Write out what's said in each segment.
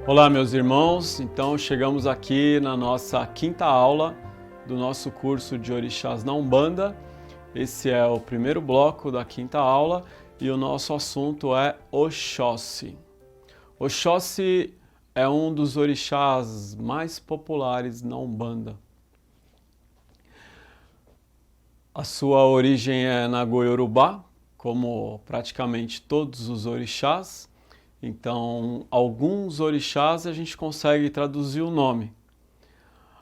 Olá, meus irmãos. Então, chegamos aqui na nossa quinta aula do nosso curso de Orixás na Umbanda. Esse é o primeiro bloco da quinta aula e o nosso assunto é Oxóssi. Oxóssi é um dos orixás mais populares na Umbanda. A sua origem é na Goiorubá, como praticamente todos os orixás. Então, alguns orixás a gente consegue traduzir o nome.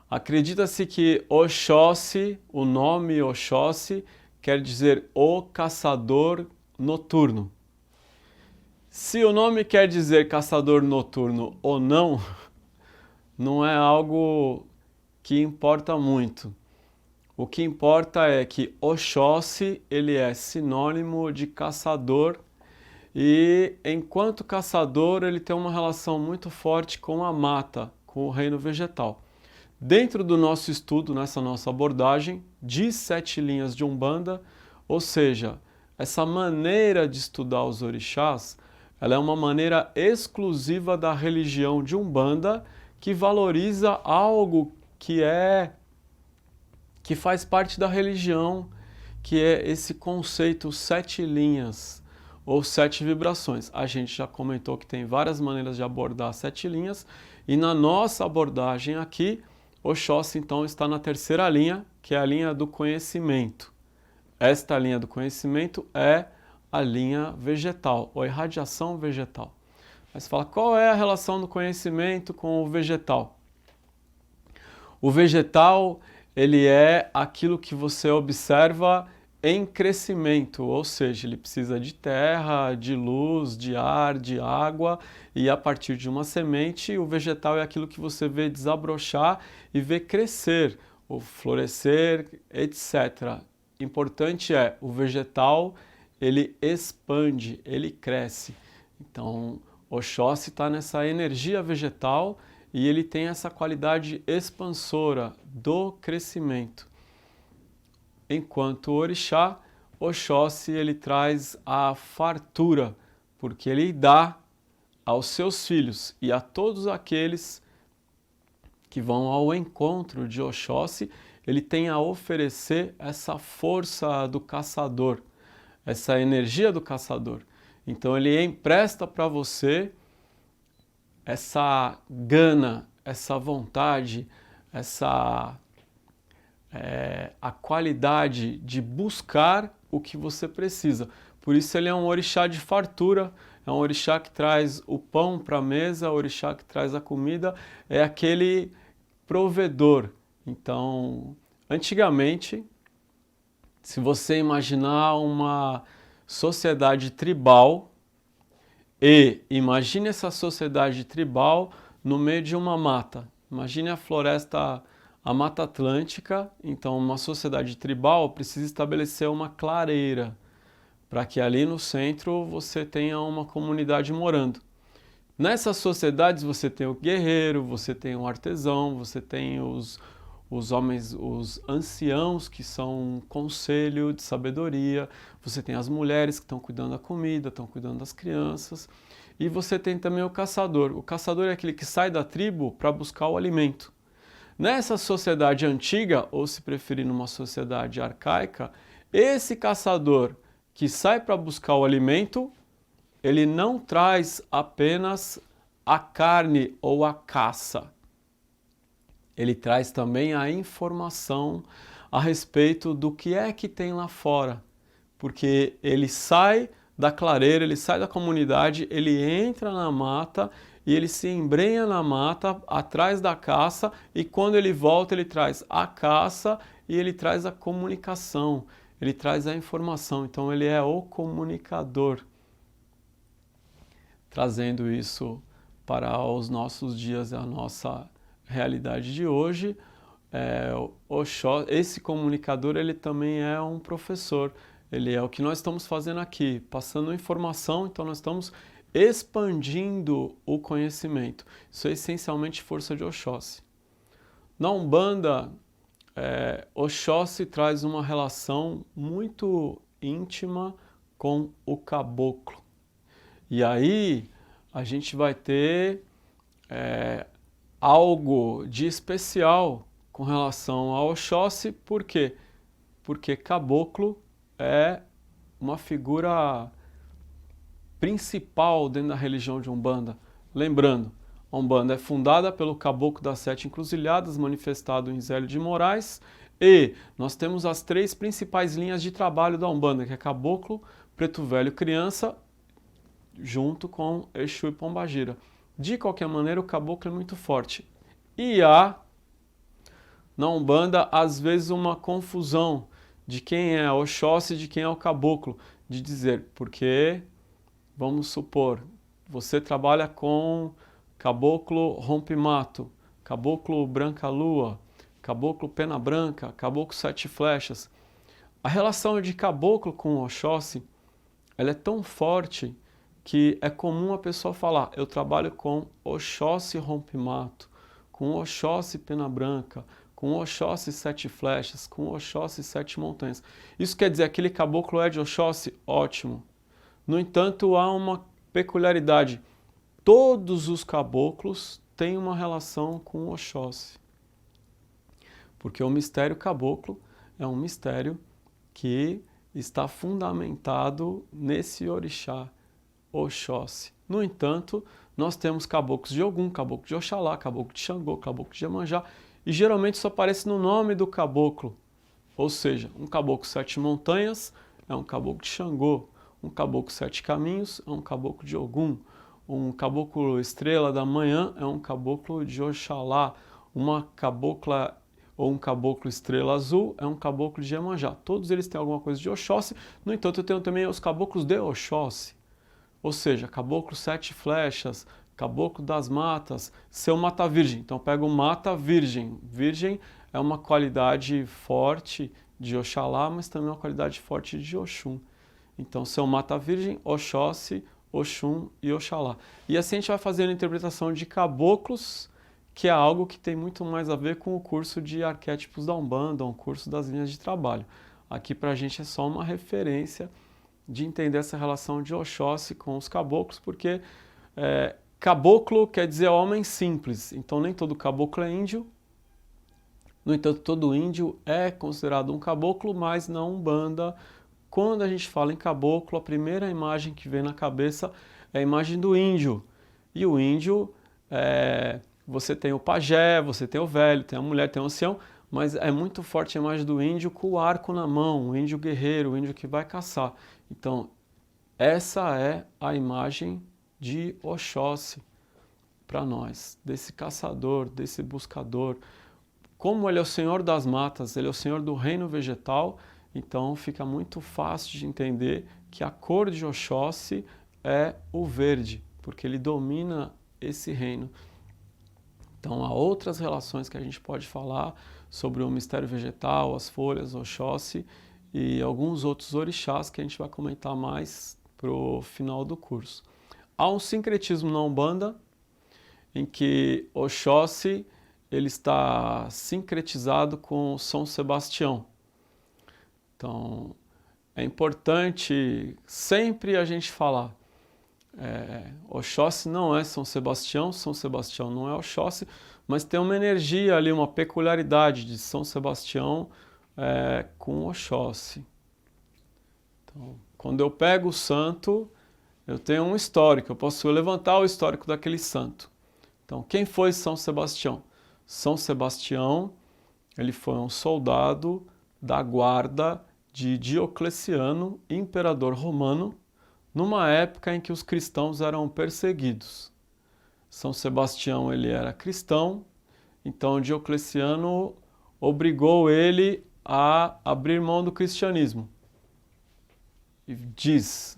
Acredita-se que Oxóssi, o nome Oxóssi, quer dizer o caçador noturno. Se o nome quer dizer caçador noturno ou não, não é algo que importa muito. O que importa é que Oxóssi, ele é sinônimo de caçador e, enquanto caçador, ele tem uma relação muito forte com a mata, com o reino vegetal. Dentro do nosso estudo, nessa nossa abordagem de 7 linhas de Umbanda, ou seja, essa maneira de estudar os orixás, ela é uma maneira exclusiva da religião de Umbanda que valoriza algo que faz parte da religião, que é esse conceito 7 linhas ou 7 vibrações. A gente já comentou que tem várias maneiras de abordar 7 linhas e na nossa abordagem aqui, Oxóssi então está na terceira linha, que é a linha do conhecimento. Esta linha do conhecimento é a linha vegetal, ou irradiação vegetal. Mas fala, qual é a relação do conhecimento com o vegetal? O vegetal, ele é aquilo que você observa em crescimento, ou seja, ele precisa de terra, de luz, de ar, de água, e a partir de uma semente, o vegetal é aquilo que você vê desabrochar e vê crescer, ou florescer, etc. Importante é, o vegetal, ele expande, ele cresce. Então, Oxóssi está nessa energia vegetal e ele tem essa qualidade expansora do crescimento. Enquanto o orixá, Oxóssi, ele traz a fartura, porque ele dá aos seus filhos e a todos aqueles que vão ao encontro de Oxóssi, ele tem a oferecer essa força do caçador, essa energia do caçador. Então ele empresta para você essa gana, essa vontade, a qualidade de buscar o que você precisa. Por isso ele é um orixá de fartura, é um orixá que traz o pão para a mesa, o orixá que traz a comida, é aquele provedor. Então, antigamente, se você imaginar uma sociedade tribal e imagine essa sociedade tribal no meio de uma mata. Imagine a floresta, a Mata Atlântica. Então, uma sociedade tribal precisa estabelecer uma clareira para que ali no centro você tenha uma comunidade morando. Nessas sociedades você tem o guerreiro, você tem o artesão, você tem os homens, os anciãos, que são um conselho de sabedoria, você tem as mulheres que estão cuidando da comida, estão cuidando das crianças, e você tem também o caçador. O caçador é aquele que sai da tribo para buscar o alimento. Nessa sociedade antiga, ou se preferir numa sociedade arcaica, esse caçador que sai para buscar o alimento, ele não traz apenas a carne ou a caça. Ele traz também a informação a respeito do que é que tem lá fora. Porque ele sai da clareira, ele sai da comunidade, ele entra na mata e ele se embrenha na mata atrás da caça e quando ele volta ele traz a caça e ele traz a comunicação, ele traz a informação. Então ele é o comunicador, trazendo isso para os nossos dias, a nossa realidade de hoje. Esse comunicador, ele também é um professor, ele é o que nós estamos fazendo aqui, passando informação, então nós estamos expandindo o conhecimento. Isso é essencialmente força de Oxóssi. Na Umbanda, Oxóssi traz uma relação muito íntima com o caboclo. E aí a gente vai ter algo de especial com relação ao Oxóssi. Por quê? Porque caboclo é uma figura principal dentro da religião de Umbanda. Lembrando, a Umbanda é fundada pelo Caboclo das Sete Encruzilhadas, manifestado em Zélio de Moraes, e nós temos as 3 principais linhas de trabalho da Umbanda, que é Caboclo, Preto Velho, Criança, junto com Exu e Pombagira. De qualquer maneira, o Caboclo é muito forte. E há na Umbanda, às vezes, uma confusão de quem é Oxóssi e de quem é o Caboclo, de dizer, porque, vamos supor, você trabalha com Caboclo Rompe-Mato, Caboclo Branca-Lua, Caboclo Pena Branca, Caboclo Sete Flechas. A relação de Caboclo com Oxóssi, ela é tão forte que é comum a pessoa falar, eu trabalho com Oxóssi Rompe-Mato, com Oxóssi Pena Branca, com Oxóssi Sete Flechas, com Oxóssi Sete Montanhas. Isso quer dizer, aquele caboclo é de Oxóssi? Ótimo. No entanto, há uma peculiaridade. Todos os caboclos têm uma relação com Oxóssi. Porque o mistério caboclo é um mistério que está fundamentado nesse orixá, Oxóssi. No entanto, nós temos caboclos de Ogum, caboclo de Oxalá, caboclo de Xangô, caboclo de Iemanjá, e geralmente isso aparece no nome do caboclo. Ou seja, um caboclo Sete Montanhas é um caboclo de Xangô, um caboclo Sete Caminhos é um caboclo de Ogum, um caboclo Estrela da Manhã é um caboclo de Oxalá, uma cabocla ou um caboclo Estrela Azul é um caboclo de Iemanjá. Todos eles têm alguma coisa de Oxóssi, no entanto eu tenho também os caboclos de Oxóssi, ou seja, caboclo Sete Flechas, caboclo das matas, seu mata virgem. Então pega o mata virgem. Virgem é uma qualidade forte de Oxalá, mas também uma qualidade forte de Oxum. Então seu mata virgem, Oxóssi, Oxum e Oxalá. E assim a gente vai fazendo a interpretação de caboclos, que é algo que tem muito mais a ver com o curso de arquétipos da Umbanda, um curso das linhas de trabalho. Aqui pra gente é só uma referência de entender essa relação de Oxóssi com os caboclos, porque caboclo quer dizer homem simples, então nem todo caboclo é índio. No entanto, todo índio é considerado um caboclo, mas na Umbanda, quando a gente fala em caboclo, a primeira imagem que vem na cabeça é a imagem do índio. E o índio, você tem o pajé, você tem o velho, tem a mulher, tem o ancião, mas é muito forte a imagem do índio com o arco na mão, o índio guerreiro, o índio que vai caçar. Então, essa é a imagem de Oxóssi para nós, desse caçador, desse buscador. Como ele é o senhor das matas, ele é o senhor do reino vegetal, então fica muito fácil de entender que a cor de Oxóssi é o verde, porque ele domina esse reino. Então há outras relações que a gente pode falar sobre o mistério vegetal, as folhas, Oxóssi e alguns outros orixás que a gente vai comentar mais para o final do curso. Há um sincretismo na Umbanda em que Oxóssi ele está sincretizado com São Sebastião. Então é importante sempre a gente falar, Oxóssi não é São Sebastião não é Oxóssi, mas tem uma energia ali, uma peculiaridade de São Sebastião com Oxóssi. Então, quando eu pego o santo, eu tenho um histórico, eu posso levantar o histórico daquele santo. Então, quem foi São Sebastião? São Sebastião, ele foi um soldado da guarda de Diocleciano, imperador romano, numa época em que os cristãos eram perseguidos. São Sebastião ele era cristão, então Diocleciano obrigou ele a abrir mão do cristianismo. E diz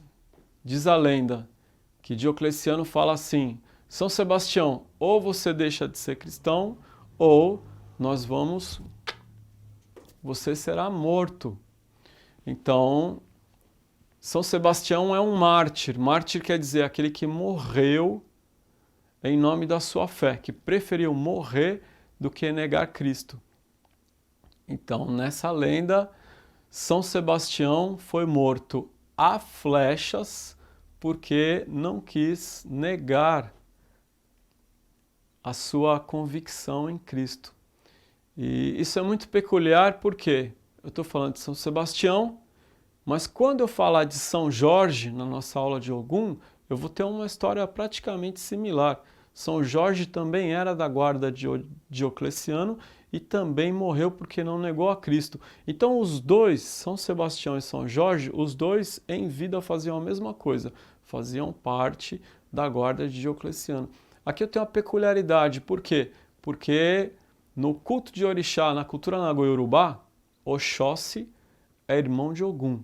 a lenda que Diocleciano fala assim, São Sebastião, ou você deixa de ser cristão, ou você será morto. Então, São Sebastião é um mártir. Mártir quer dizer aquele que morreu em nome da sua fé, que preferiu morrer do que negar Cristo. Então, nessa lenda, São Sebastião foi morto a flechas porque não quis negar a sua convicção em Cristo. E isso é muito peculiar porque eu estou falando de São Sebastião, mas quando eu falar de São Jorge na nossa aula de Ogum, eu vou ter uma história praticamente similar. São Jorge também era da guarda de Diocleciano e também morreu porque não negou a Cristo. Então os dois, São Sebastião e São Jorge, os dois em vida faziam a mesma coisa, faziam parte da guarda de Diocleciano. Aqui eu tenho uma peculiaridade, por quê? Porque no culto de Orixá, na cultura Nagoiorubá, Oxóssi é irmão de Ogum.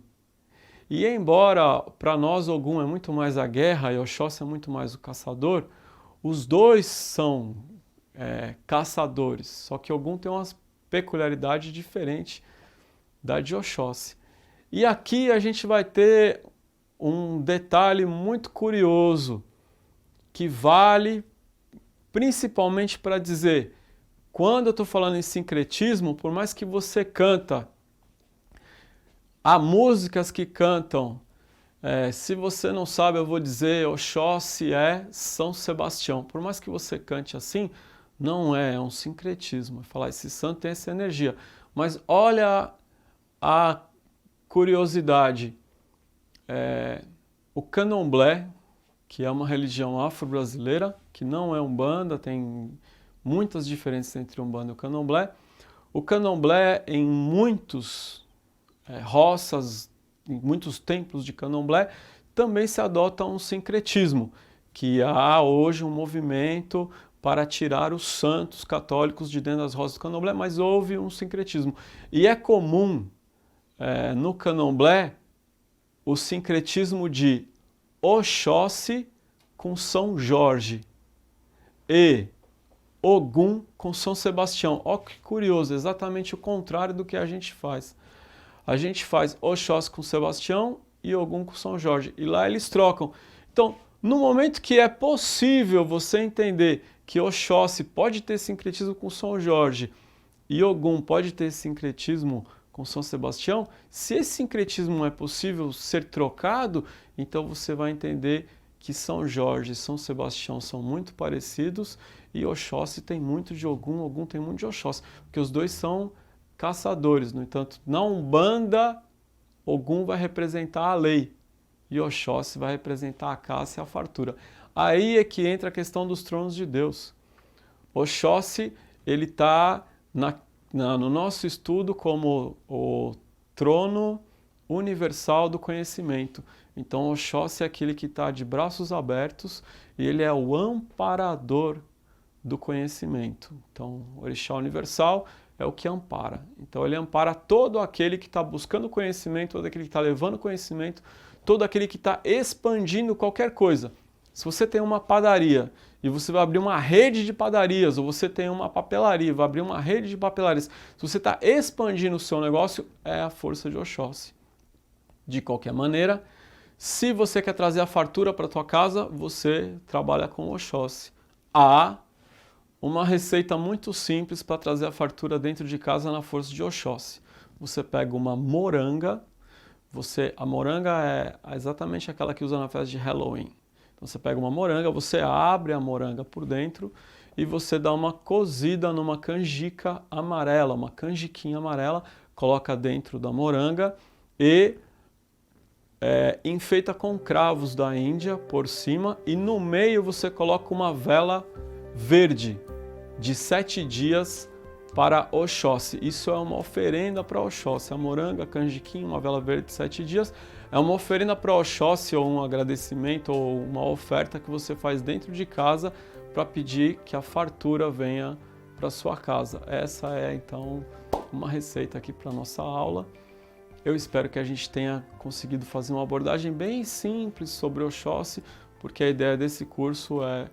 E embora para nós Ogum é muito mais a guerra e Oxóssi é muito mais o caçador, os dois são caçadores, só que Ogum tem uma peculiaridade diferente da de Oxóssi. E aqui a gente vai ter um detalhe muito curioso, que vale principalmente para dizer, quando eu estou falando em sincretismo, por mais que você canta, há músicas que cantam, se você não sabe, eu vou dizer, Oxóssi é São Sebastião. Por mais que você cante assim, não é um sincretismo. Falar, esse santo tem essa energia. Mas olha a curiosidade. O candomblé, que é uma religião afro-brasileira, que não é umbanda, tem muitas diferenças entre umbanda e o candomblé. O candomblé, em muitos roças, em muitos templos de candomblé, também se adota um sincretismo, que há hoje um movimento para tirar os santos católicos de dentro das roças do candomblé, mas houve um sincretismo. E é comum no candomblé o sincretismo de Oxóssi com São Jorge e Ogum com São Sebastião. Olha que curioso, exatamente o contrário do que a gente faz. A gente faz Oxóssi com Sebastião e Ogum com São Jorge. E lá eles trocam. Então, no momento que é possível você entender que Oxóssi pode ter sincretismo com São Jorge e Ogum pode ter sincretismo com São Sebastião, se esse sincretismo é possível ser trocado, então você vai entender que São Jorge e São Sebastião são muito parecidos e Oxóssi tem muito de Ogum, Ogum tem muito de Oxóssi, porque os dois são caçadores. No entanto, na Umbanda, Ogum vai representar a lei e Oxóssi vai representar a caça e a fartura. Aí é que entra a questão dos tronos de Deus. Oxóssi, ele está no nosso estudo como o trono universal do conhecimento. Então, Oxóssi é aquele que está de braços abertos e ele é o amparador do conhecimento. Então, o Orixá Universal é o que ampara. Então, ele ampara todo aquele que está buscando conhecimento, todo aquele que está levando conhecimento, todo aquele que está expandindo qualquer coisa. Se você tem uma padaria e você vai abrir uma rede de padarias, ou você tem uma papelaria, vai abrir uma rede de papelarias, se você está expandindo o seu negócio, é a força de Oxóssi. De qualquer maneira, se você quer trazer a fartura para a tua casa, você trabalha com Oxóssi. Há uma receita muito simples para trazer a fartura dentro de casa na força de Oxóssi. Você pega uma moranga, a moranga é exatamente aquela que usa na festa de Halloween. Então você pega uma moranga, você abre a moranga por dentro e você dá uma cozida numa canjica amarela, uma canjiquinha amarela, coloca dentro da moranga e enfeita com cravos da Índia por cima e no meio você coloca uma vela verde de 7 dias para Oxóssi. Isso é uma oferenda para Oxóssi. A moranga, a canjiquinha, uma vela verde de 7 dias é uma oferenda para Oxóssi ou um agradecimento ou uma oferta que você faz dentro de casa para pedir que a fartura venha para sua casa. Essa é então uma receita aqui para nossa aula. Eu espero que a gente tenha conseguido fazer uma abordagem bem simples sobre Oxóssi, porque a ideia desse curso é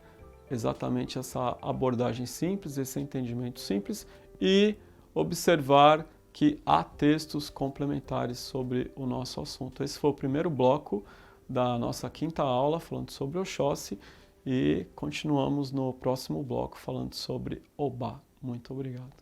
exatamente essa abordagem simples, esse entendimento simples e observar que há textos complementares sobre o nosso assunto. Esse foi o primeiro bloco da nossa quinta aula falando sobre Oxóssi e continuamos no próximo bloco falando sobre Obá. Muito obrigado.